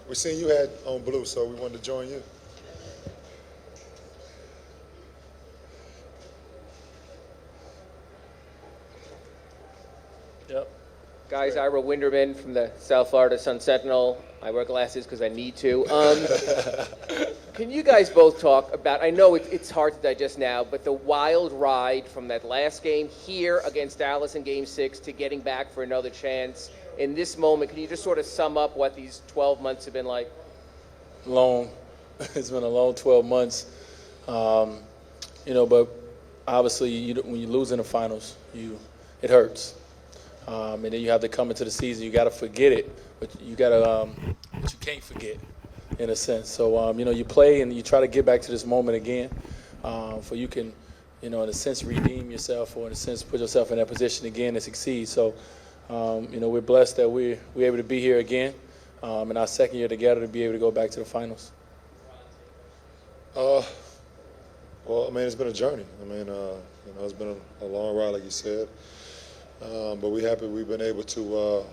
We seen you had on blue, so we wanted to join you. Yep. Guys, Ira Winderman from the South Florida Sun Sentinel. I wear glasses because I need to. Can you guys both talk about, I know it's hard to digest now, but the wild ride from that last game here against Dallas in Game 6 to getting back for another chance. In this moment, can you just sort of sum up what these 12 months have been like? Long. It's been a long 12 months. But obviously when you lose in the finals, it hurts. And then you have to come into the season. You got to forget it, but you can't forget, in a sense. So you play and you try to get back to this moment again, for you can, in a sense, redeem yourself, or in a sense, put yourself in that position again to succeed. So, we're blessed that we're able to be here again, in our second year together, to be able to go back to the finals. Well, it's been a journey. It's been a long ride, like you said. But we're happy we've been able to,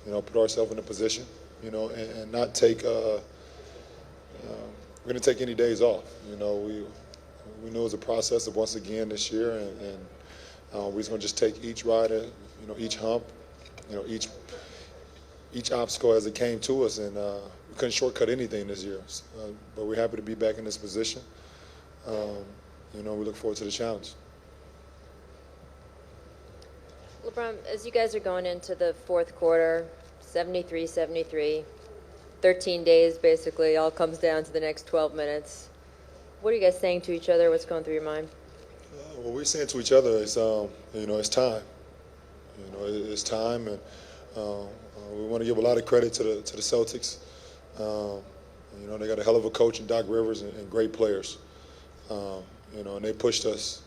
put ourselves in a position, and not take. We're going to take any days off. We knew it was a process of once again this year, and we're just going to just take each rider, each hump, each obstacle as it came to us, and we couldn't shortcut anything this year. But we're happy to be back in this position. We look forward to the challenge. LeBron, as you guys are going into the fourth quarter, 73-73, 13 days basically, all comes down to the next 12 minutes. What are you guys saying to each other? What's going through your mind? What we're saying to each other is, it's time. It's time, and we want to give a lot of credit to the Celtics. They got a hell of a coach in Doc Rivers and great players. And they pushed us,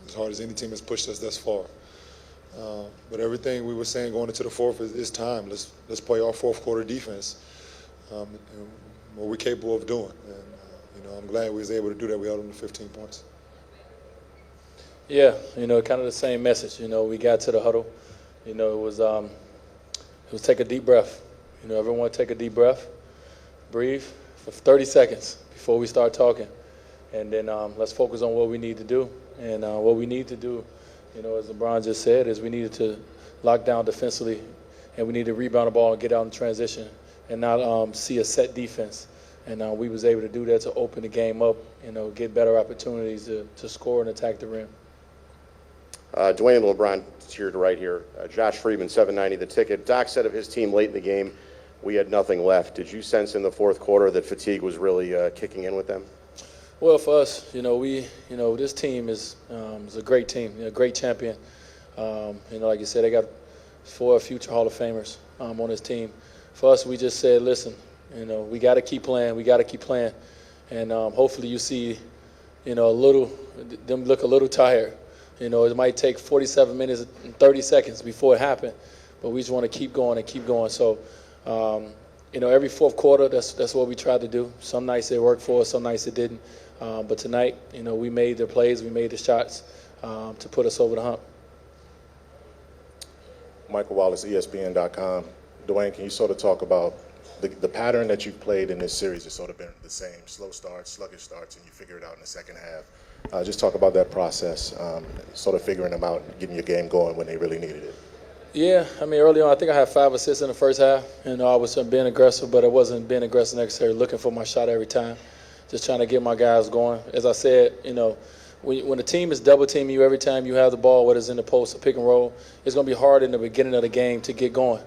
as hard as any team has pushed us thus far. But everything we were saying going into the fourth is time. Let's play our fourth quarter defense, and what we're capable of doing. And I'm glad we was able to do that. We held them to 15 points. Yeah, kind of the same message. We got to the huddle. It was take a deep breath. Everyone take a deep breath, breathe for 30 seconds before we start talking, and then let's focus on what we need to do. And what we need to do, as LeBron just said, is we needed to lock down defensively, and we need to rebound the ball and get out in transition, and not see a set defense. And we was able to do that to open the game up, get better opportunities to score and attack the rim. Dwayne and LeBron here to right here. Josh Friedman, 790 the ticket. Doc said of his team late in the game, we had nothing left. Did you sense in the fourth quarter that fatigue was really kicking in with them? Well, for us, this team is a great team, a great champion. Like you said, they got 4 future Hall of Famers on this team. For us, we just said, listen, we got to keep playing. We got to keep playing, and hopefully you see, them look a little tired. It might take 47 minutes and 30 seconds before it happened, but we just want to keep going and keep going. So, every fourth quarter, that's what we tried to do. Some nights it worked for us, some nights it didn't. But tonight, we made the plays, we made the shots to put us over the hump. Michael Wallace, ESPN.com. Dwayne, can you sort of talk about the pattern that you've played in this series has sort of been the same, slow starts, sluggish starts, and you figure it out in the second half. Just talk about that process, sort of figuring them out and getting your game going when they really needed it. Yeah, early on, I think I had 5 assists in the first half. I was being aggressive, but it wasn't being aggressive necessarily, looking for my shot every time, just trying to get my guys going. As I said, when the team is double teaming you every time you have the ball, whether it's in the post or pick and roll, it's going to be hard in the beginning of the game to get going.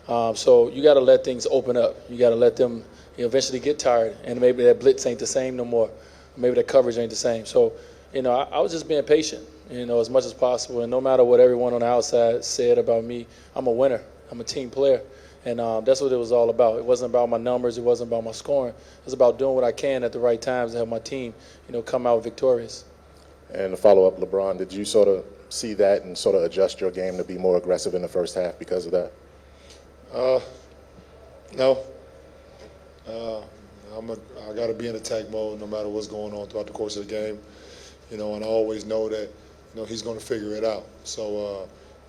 So you got to let things open up. You got to let them eventually get tired, and maybe that blitz ain't the same no more. Maybe that coverage ain't the same. So, I was just being patient, as much as possible. And no matter what everyone on the outside said about me, I'm a winner. I'm a team player. And that's what it was all about. It wasn't about my numbers. It wasn't about my scoring. It was about doing what I can at the right times to help my team, come out victorious. And to follow up, LeBron, did you sort of see that and sort of adjust your game to be more aggressive in the first half because of that? No. I got to be in attack mode no matter what's going on throughout the course of the game, and I always know that, he's going to figure it out. So,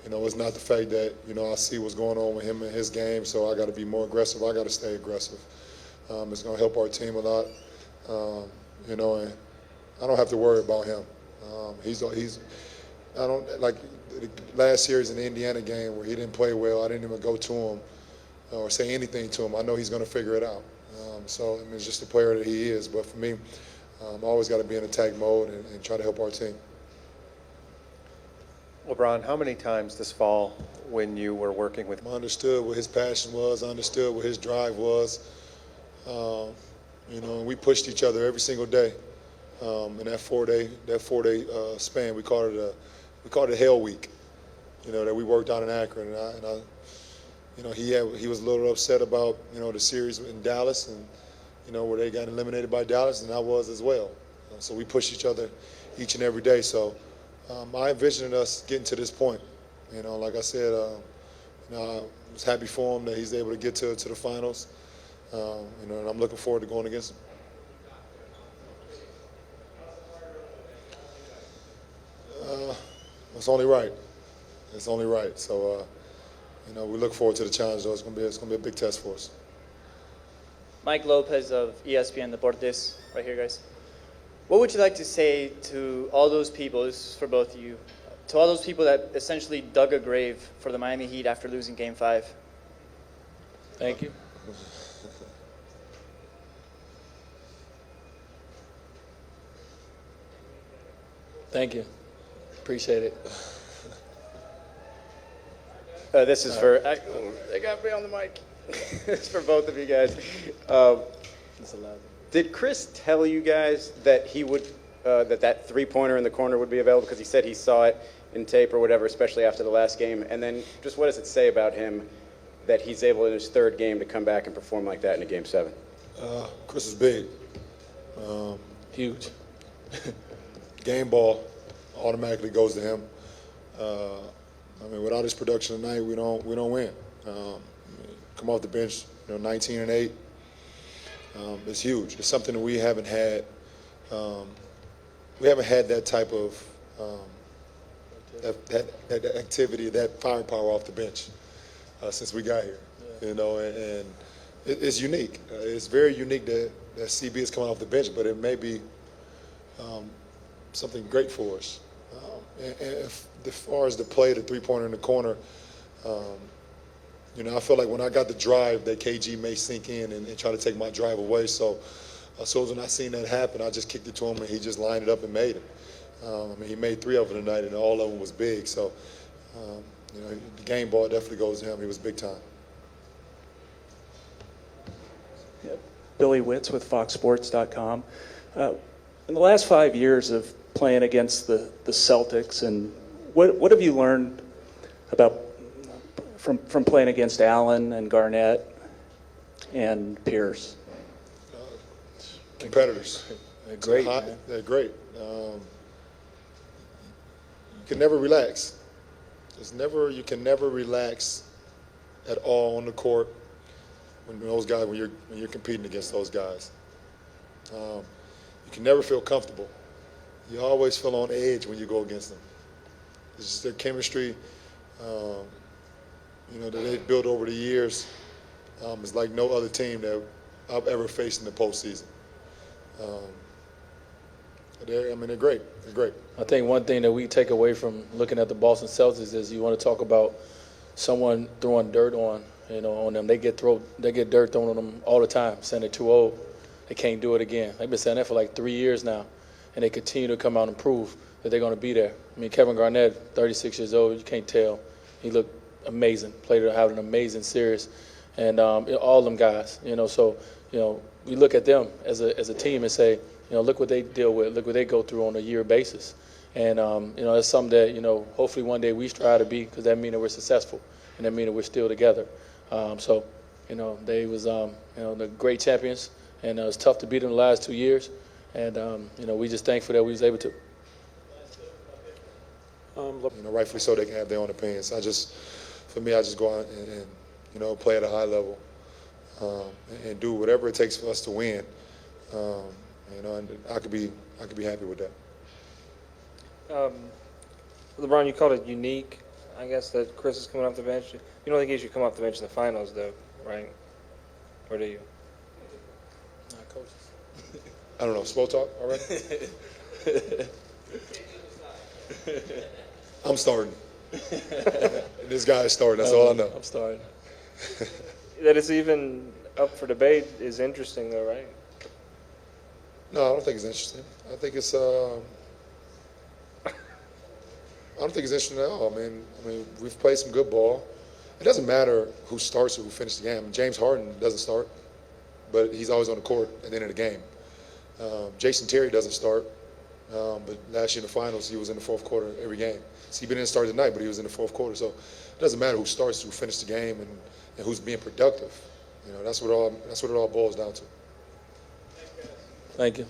it's not the fact that, I see what's going on with him in his game, so I got to be more aggressive. I got to stay aggressive. It's going to help our team a lot, and I don't have to worry about him. I don't, like the last series in the Indiana game where he didn't play well, I didn't even go to him or say anything to him. I know he's going to figure it out. So, it's just the player that he is. But for me, I always got to be in attack mode and try to help our team. LeBron, how many times this fall when you were working with I understood what his passion was. I understood what his drive was. And we pushed each other every single day. In that four-day span, we called it a hell week. That we worked out in Akron, and I he was a little upset about the series in Dallas and where they got eliminated by Dallas, and I was as well. So we pushed each other each and every day. So I envisioned us getting to this point. Like I said, I was happy for him that he's able to get to the finals. And I'm looking forward to going against him. It's only right. It's only right. So, we look forward to the challenge, though. It's going to be a big test for us. Mike Lopez of ESPN Deportes, right here, guys. What would you like to say to all those people, this is for both of you, to all those people that essentially dug a grave for the Miami Heat after losing Game 5? Thank you. Thank you. Appreciate it. This is for, they got me on the mic. It's for both of you guys. Did Chris tell you guys that he would, that three-pointer in the corner would be available? Because he said he saw it in tape or whatever, especially after the last game. And then just what does it say about him that he's able in his third game to come back and perform like that in a Game 7? Chris is big. Huge. Game ball automatically goes to him. Without his production tonight, we don't win. Come off the bench, 19 and 8. It's huge. It's something that we haven't had. We haven't had that type of that activity, that firepower off the bench since we got here. And it's unique. It's very unique that CB is coming off the bench, but it may be something great for us. And as far as the play, the three-pointer in the corner, I feel like when I got the drive, that KG may sink in and try to take my drive away. So when I seen that happen, I just kicked it to him, and he just lined it up and made it. He made 3 of them tonight, and all of them was big. So, the game ball definitely goes to him. He was big time. Billy Witz with FoxSports.com. In the last 5 years of playing against the Celtics, and what have you learned about from playing against Allen and Garnett and Pierce? Competitors. They're great. They're great. You can never relax. You can never relax at all on the court when you're competing against those guys. You can never feel comfortable. You always feel on edge when you go against them. It's just their chemistry, that they've built over the years. It's like no other team that I've ever faced in the postseason. They're great. They're great. I think one thing that we take away from looking at the Boston Celtics is you want to talk about someone throwing dirt on them. They get dirt thrown on them all the time, saying they're too old. They can't do it again. They've been saying that for like 3 years now, and they continue to come out and prove that they're going to be there. Kevin Garnett, 36 years old, you can't tell. He looked amazing, played to have an amazing series, and all them guys. So we look at them as a team and say, look what they deal with, look what they go through on a year basis, and it's something that hopefully one day we strive to be, because that means that we're successful, and that means that we're still together. They was the great champions, and it was tough to beat them the last 2 years, and we just thankful that we was able to. Rightfully so, they can have their own opinions. I just go out and play at a high level, and do whatever it takes for us to win. And I could be happy with that. LeBron, you called it unique. I guess that Chris is coming off the bench. You don't think he should come off the bench in the finals, though, right? Or do you? Nah, coaches. I don't know. Slow talk already. I'm starting. This guy is starting. That's all I know. I'm starting. That it's even up for debate is interesting, though, right? No, I don't think it's interesting. I think it's. I don't think it's interesting at all. I mean, we've played some good ball. It doesn't matter who starts or who finishes the game. James Harden doesn't start, but he's always on the court at the end of the game. Jason Terry doesn't start, but last year in the finals, he was in the fourth quarter every game. So he didn't start tonight, but he was in the fourth quarter. So it doesn't matter who starts, who finished the game, and who's being productive. You know, that's what it all boils down to. Thank you.